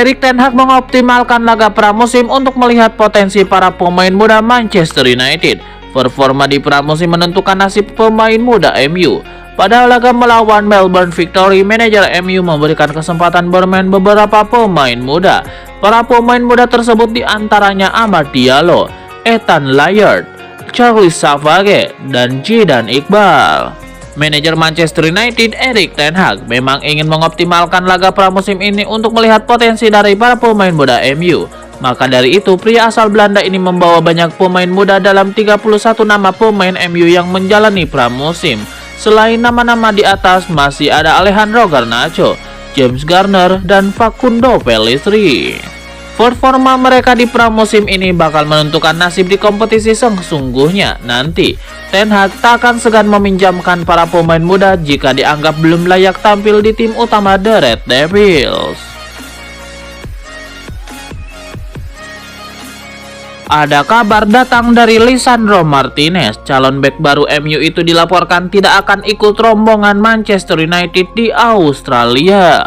Erik ten Hag mengoptimalkan laga pramusim untuk melihat potensi para pemain muda Manchester United. Performa di pramusim menentukan nasib pemain muda MU. Pada laga melawan Melbourne Victory, manajer MU memberikan kesempatan bermain beberapa pemain muda. Para pemain muda tersebut diantaranya Amad Diallo, Ethan Laird, Charlie Savage, dan Zidane Iqbal. Manajer Manchester United Erik ten Hag memang ingin mengoptimalkan laga pramusim ini untuk melihat potensi dari para pemain muda MU. Maka dari itu, pria asal Belanda ini membawa banyak pemain muda dalam 31 nama pemain MU yang menjalani pramusim. Selain nama-nama di atas, masih ada Alejandro Garnacho, James Garner, dan Facundo Pellistri. Performa mereka di pramusim ini bakal menentukan nasib di kompetisi sesungguhnya nanti. Ten Hag tak akan segan meminjamkan para pemain muda jika dianggap belum layak tampil di tim utama The Red Devils. Ada kabar datang dari Lisandro Martinez, calon bek baru MU itu dilaporkan tidak akan ikut rombongan Manchester United di Australia.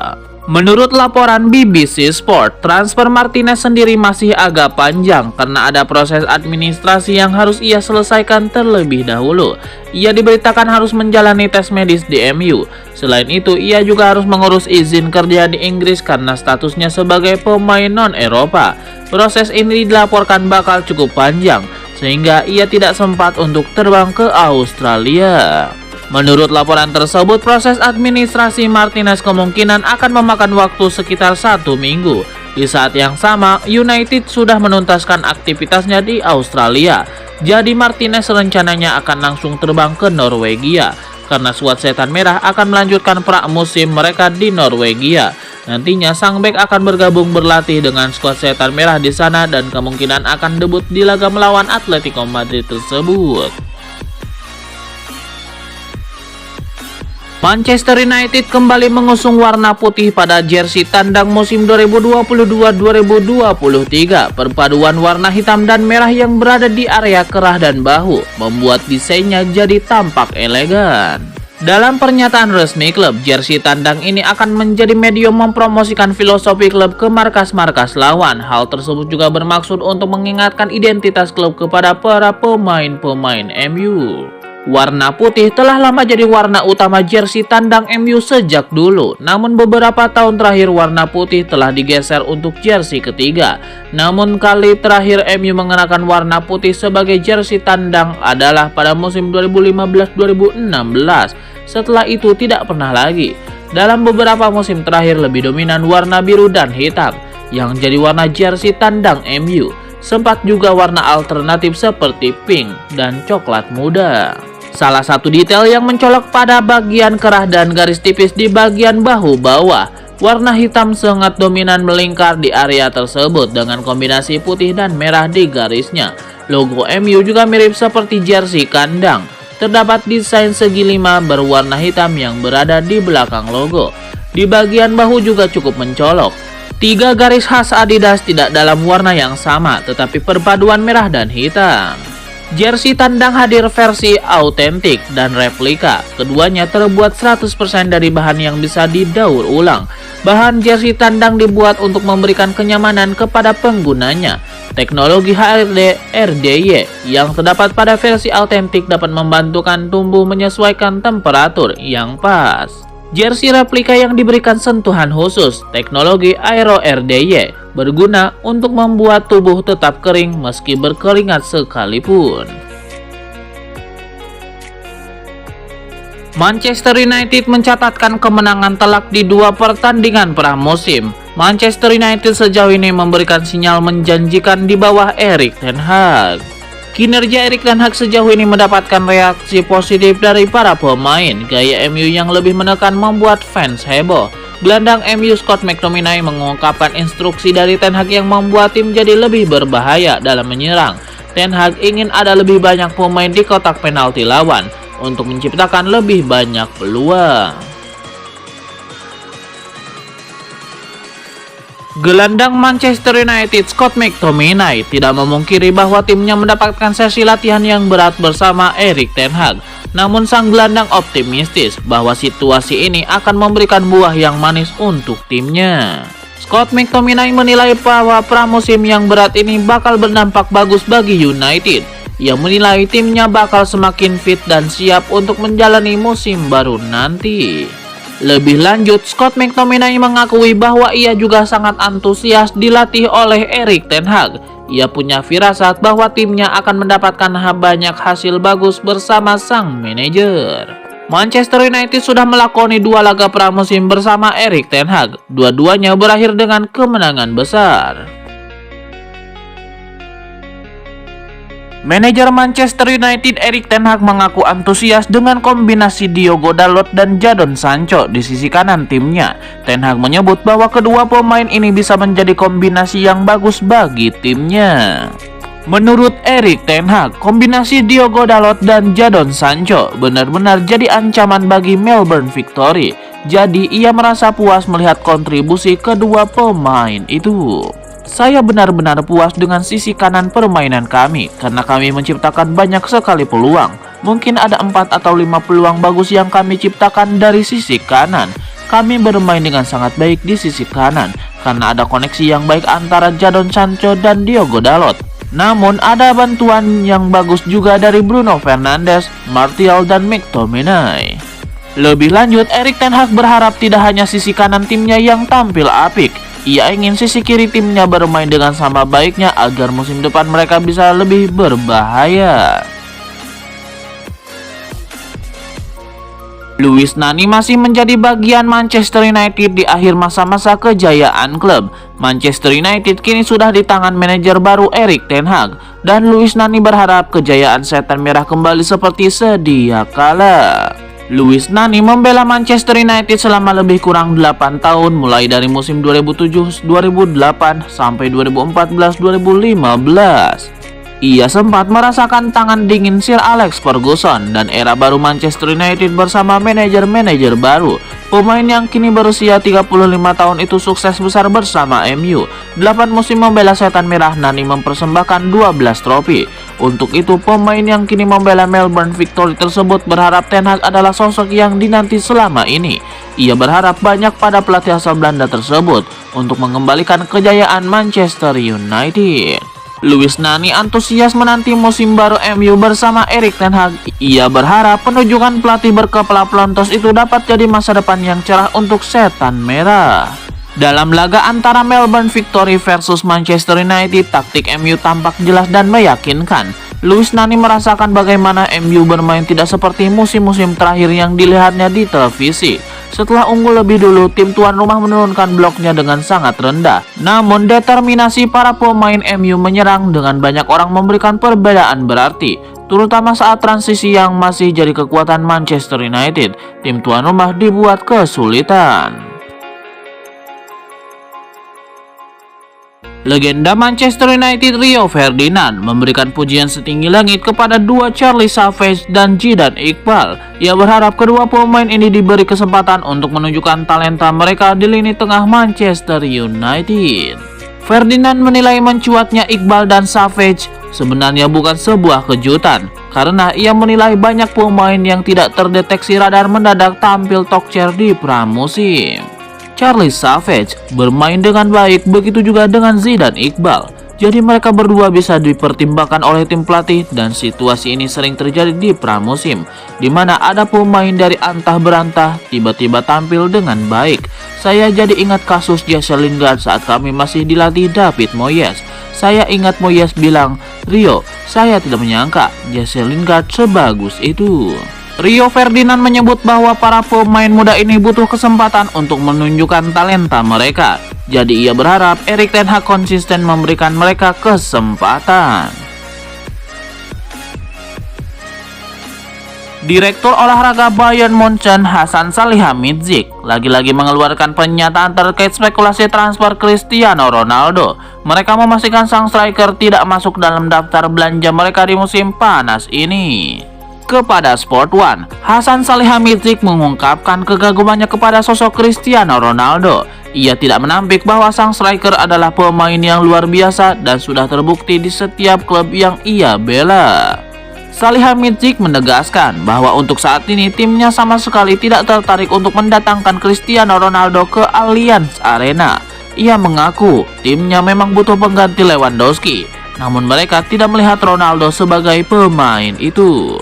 Menurut laporan BBC Sport, transfer Martinez sendiri masih agak panjang karena ada proses administrasi yang harus ia selesaikan terlebih dahulu. Ia diberitakan harus menjalani tes medis di MU. Selain itu, ia juga harus mengurus izin kerja di Inggris karena statusnya sebagai pemain non-Eropa. Proses ini dilaporkan bakal cukup panjang, sehingga ia tidak sempat untuk terbang ke Australia. Menurut laporan tersebut, proses administrasi Martinez kemungkinan akan memakan waktu sekitar 1 minggu. Di saat yang sama, United sudah menuntaskan aktivitasnya di Australia. Jadi Martinez rencananya akan langsung terbang ke Norwegia, karena skuad Setan Merah akan melanjutkan pramusim mereka di Norwegia. Nantinya sang bek akan bergabung berlatih dengan skuad Setan Merah di sana dan kemungkinan akan debut di laga melawan Atletico Madrid tersebut. Manchester United kembali mengusung warna putih pada jersey tandang musim 2022-2023. Perpaduan warna hitam dan merah yang berada di area kerah dan bahu membuat desainnya jadi tampak elegan. Dalam pernyataan resmi klub, jersey tandang ini akan menjadi medium mempromosikan filosofi klub ke markas-markas lawan. Hal tersebut juga bermaksud untuk mengingatkan identitas klub kepada para pemain-pemain MU. Warna putih telah lama jadi warna utama jersey tandang MU sejak dulu. Namun beberapa tahun terakhir warna putih telah digeser untuk jersey ketiga. Namun kali terakhir MU mengenakan warna putih sebagai jersey tandang adalah pada musim 2015-2016. Setelah itu tidak pernah lagi. Dalam beberapa musim terakhir lebih dominan warna biru dan hitam yang jadi warna jersey tandang MU. Sempat juga warna alternatif seperti pink dan coklat muda. Salah satu detail yang mencolok pada bagian kerah dan garis tipis di bagian bahu bawah. Warna hitam sangat dominan melingkar di area tersebut dengan kombinasi putih dan merah di garisnya. Logo MU juga mirip seperti jersey kandang. Terdapat desain segi 5 berwarna hitam yang berada di belakang logo. Di bagian bahu juga cukup mencolok. 3 garis khas Adidas tidak dalam warna yang sama, tetapi perpaduan merah dan hitam. Jersey tandang hadir versi autentik dan replika. Keduanya terbuat 100% dari bahan yang bisa didaur ulang. Bahan jersey tandang dibuat untuk memberikan kenyamanan kepada penggunanya. Teknologi HRD RDY yang terdapat pada versi autentik dapat membantukan tubuh menyesuaikan temperatur yang pas. Jersey replika yang diberikan sentuhan khusus, teknologi Aero RDY, berguna untuk membuat tubuh tetap kering meski berkeringat sekalipun. Manchester United mencatatkan kemenangan telak di 2 pertandingan pramusim. Manchester United sejauh ini memberikan sinyal menjanjikan di bawah Erik ten Hag. Kinerja Erik ten Hag sejauh ini mendapatkan reaksi positif dari para pemain. Gaya MU yang lebih menekan membuat fans heboh. Gelandang MU Scott McTominay mengungkapkan instruksi dari ten Hag yang membuat tim jadi lebih berbahaya dalam menyerang. Ten Hag ingin ada lebih banyak pemain di kotak penalti lawan untuk menciptakan lebih banyak peluang. Gelandang Manchester United Scott McTominay tidak memungkiri bahwa timnya mendapatkan sesi latihan yang berat bersama Erik ten Hag. Namun sang gelandang optimistis bahwa situasi ini akan memberikan buah yang manis untuk timnya. Scott McTominay menilai bahwa pramusim yang berat ini bakal berdampak bagus bagi United. Ia menilai timnya bakal semakin fit dan siap untuk menjalani musim baru nanti. Lebih lanjut, Scott McTominay mengakui bahwa ia juga sangat antusias dilatih oleh Erik ten Hag. Ia punya firasat bahwa timnya akan mendapatkan banyak hasil bagus bersama sang manajer. Manchester United sudah melakoni 2 laga pramusim bersama Erik ten Hag. Dua-duanya berakhir dengan kemenangan besar. Manajer Manchester United Erik ten Hag mengaku antusias dengan kombinasi Diogo Dalot dan Jadon Sancho di sisi kanan timnya. Ten Hag menyebut bahwa kedua pemain ini bisa menjadi kombinasi yang bagus bagi timnya. Menurut Erik ten Hag, kombinasi Diogo Dalot dan Jadon Sancho benar-benar jadi ancaman bagi Melbourne Victory. Jadi ia merasa puas melihat kontribusi kedua pemain itu. Saya benar-benar puas dengan sisi kanan permainan kami karena kami menciptakan banyak sekali peluang. Mungkin ada 4 atau 5 peluang bagus yang kami ciptakan dari sisi kanan. Kami bermain dengan sangat baik di sisi kanan karena ada koneksi yang baik antara Jadon Sancho dan Diogo Dalot. Namun ada bantuan yang bagus juga dari Bruno Fernandes, Martial, dan McTominay. Lebih lanjut, Erik ten Hag berharap tidak hanya sisi kanan timnya yang tampil apik. Ia ingin sisi kiri timnya bermain dengan sama baiknya agar musim depan mereka bisa lebih berbahaya. Luis Nani masih menjadi bagian Manchester United di akhir masa-masa kejayaan klub. Manchester United kini sudah di tangan manajer baru Erik ten Hag, dan Luis Nani berharap kejayaan Setan Merah kembali seperti sedia kala. Luis Nani membela Manchester United selama lebih kurang 8 tahun mulai dari musim 2007-2008 sampai 2014-2015. Ia sempat merasakan tangan dingin Sir Alex Ferguson dan era baru Manchester United bersama manajer-manajer baru. Pemain yang kini berusia 35 tahun itu sukses besar bersama MU. 8 musim membela Setan Merah, Nani mempersembahkan 12 trofi. Untuk itu, pemain yang kini membela Melbourne Victory tersebut berharap Ten Hag adalah sosok yang dinanti selama ini. Ia berharap banyak pada pelatih asal Belanda tersebut untuk mengembalikan kejayaan Manchester United. Luis Nani antusias menanti musim baru MU bersama Erik ten Hag. Ia berharap penunjukan pelatih berkepala pelontos itu dapat jadi masa depan yang cerah untuk Setan Merah. Dalam laga antara Melbourne Victory versus Manchester United, taktik MU tampak jelas dan meyakinkan. Luis Nani merasakan bagaimana MU bermain tidak seperti musim-musim terakhir yang dilihatnya di televisi. Setelah unggul lebih dulu, tim tuan rumah menurunkan bloknya dengan sangat rendah. Namun determinasi para pemain MU menyerang dengan banyak orang memberikan perbedaan berarti, terutama saat transisi yang masih jadi kekuatan Manchester United. Tim tuan rumah dibuat kesulitan. Legenda Manchester United Rio Ferdinand memberikan pujian setinggi langit kepada dua Charlie Savage dan Zidane Iqbal. Ia berharap kedua pemain ini diberi kesempatan untuk menunjukkan talenta mereka di lini tengah Manchester United. Ferdinand menilai mencuatnya Iqbal dan Savage sebenarnya bukan sebuah kejutan, karena ia menilai banyak pemain yang tidak terdeteksi radar mendadak tampil talk chair di pramusim. Charlie Savage bermain dengan baik, begitu juga dengan Zidane Iqbal. Jadi mereka berdua bisa dipertimbangkan oleh tim pelatih, dan situasi ini sering terjadi di pramusim, di mana ada pemain dari antah berantah tiba-tiba tampil dengan baik. Saya jadi ingat kasus Jesse Lingard saat kami masih dilatih David Moyes. Saya ingat Moyes bilang, "Rio, saya tidak menyangka Jesse Lingard sebagus itu." Rio Ferdinand menyebut bahwa para pemain muda ini butuh kesempatan untuk menunjukkan talenta mereka. Jadi ia berharap Erik ten Hag konsisten memberikan mereka kesempatan. Direktur olahraga Bayern Munchen Hasan Salihamidzic lagi-lagi mengeluarkan pernyataan terkait spekulasi transfer Cristiano Ronaldo. Mereka memastikan sang striker tidak masuk dalam daftar belanja mereka di musim panas ini. Kepada Sport One, Hasan Salihamidzic mengungkapkan kekagumannya kepada sosok Cristiano Ronaldo. Ia tidak menampik bahwa sang striker adalah pemain yang luar biasa dan sudah terbukti di setiap klub yang ia bela. Salihamidzic menegaskan bahwa untuk saat ini timnya sama sekali tidak tertarik untuk mendatangkan Cristiano Ronaldo ke Allianz Arena. ia mengaku timnya memang butuh pengganti Lewandowski, namun mereka tidak melihat Ronaldo sebagai pemain itu.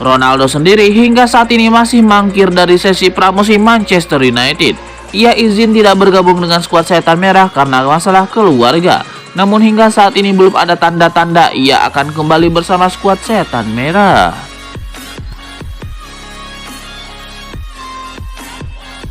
Ronaldo sendiri hingga saat ini masih mangkir dari sesi pramusim Manchester United. Ia izin tidak bergabung dengan skuad Setan Merah karena masalah keluarga. Namun hingga saat ini belum ada tanda-tanda ia akan kembali bersama skuad Setan Merah.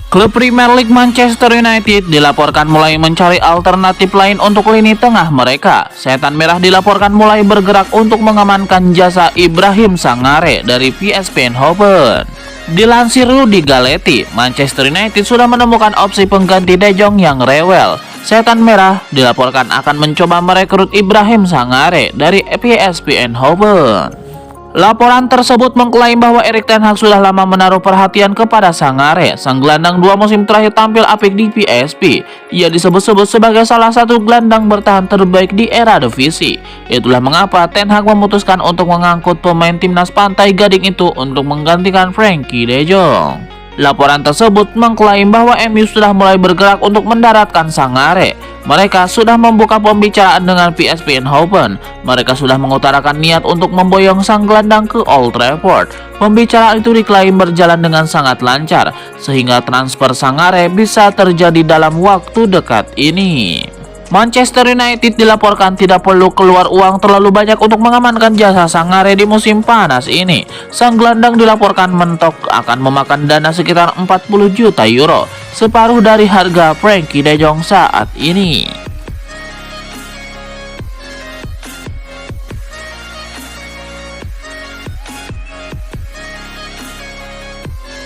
Klub Premier League Manchester United dilaporkan mulai mencari alternatif lain untuk lini tengah mereka. Setan Merah dilaporkan mulai bergerak untuk mengamankan jasa Ibrahim Sangare dari PSV Eindhoven. Dilansir Rudy Galetti, Manchester United sudah menemukan opsi pengganti De Jong yang rewel. Setan Merah dilaporkan akan mencoba merekrut Ibrahim Sangare dari PSV Eindhoven. Laporan tersebut mengklaim bahwa Erik ten Hag sudah lama menaruh perhatian kepada Sangare. Sang gelandang 2 musim terakhir tampil apik di PSV. Ia disebut-sebut sebagai salah satu gelandang bertahan terbaik di era divisi. Itulah mengapa ten Hag memutuskan untuk mengangkut pemain timnas Pantai Gading itu untuk menggantikan Frenkie de Jong. Laporan tersebut mengklaim bahwa MU sudah mulai bergerak untuk mendaratkan Sangare. Mereka sudah membuka pembicaraan dengan PSV Eindhoven. Mereka sudah mengutarakan niat untuk memboyong sang gelandang ke Old Trafford. Pembicaraan itu diklaim berjalan dengan sangat lancar, sehingga transfer Sangare bisa terjadi dalam waktu dekat ini. Manchester United dilaporkan tidak perlu keluar uang terlalu banyak untuk mengamankan jasa Sangare di musim panas ini. Sang gelandang dilaporkan mentok akan memakan dana sekitar 40 juta euro, separuh dari harga Frenkie de Jong saat ini.